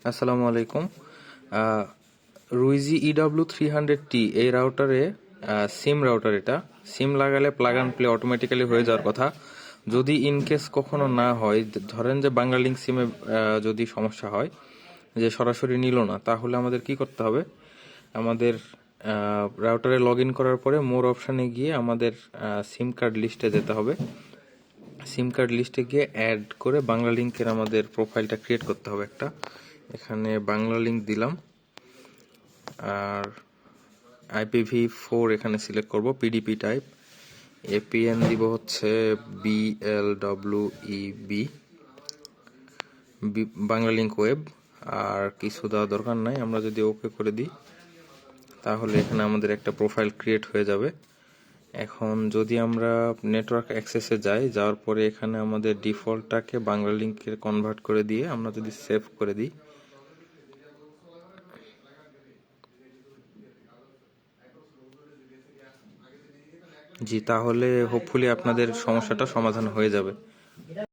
আসসালামু আলাইকুম। রুইজি EW300T এই রাউটারে সিম রাউটার, এটা সিম লাগালে প্লাগ অ্যান্ড প্লে অটোমেটিক্যালি হয়ে যাওয়ার কথা। যদি ইনকেস কখনো না হয়, ধরেন যে বাংলালিংক সিমে যদি সমস্যা হয় যে সরাসরি নিল না, তাহলে আমাদের কি করতে হবে? আমাদের রাউটারে লগ ইন করার পরে মোর অপশানে গিয়ে আমাদের সিম কার্ড লিস্টে যেতে হবে। সিম কার্ড লিস্টে গিয়ে অ্যাড করে বাংলালিংকের আমাদের প্রোফাইলটা ক্রিয়েট করতে হবে একটা। এখানে বাংলালিংক দিলাম, আর IPv4 এখানে সিলেক্ট করব, PDP টাইপ। APN দিব হচ্ছে BLWEB, বাংলালিংক ওয়েব। আর কিছু দেওয়া দরকার নাই। আমরা যদি ওকে করে দিই তাহলে এখানে আমাদের একটা প্রোফাইল ক্রিয়েট হয়ে যাবে। এখন যদি আমরা নেটওয়ার্ক অ্যাক্সেসে যাওয়ার পরে এখানে আমাদের ডিফল্টটাকে বাংলালিংকের কনভার্ট করে দিয়ে আমরা যদি সেভ করে দিই, জি, তাহলে হোপফুলি আপনাদের সমস্যাটা সমাধান হয়ে যাবে।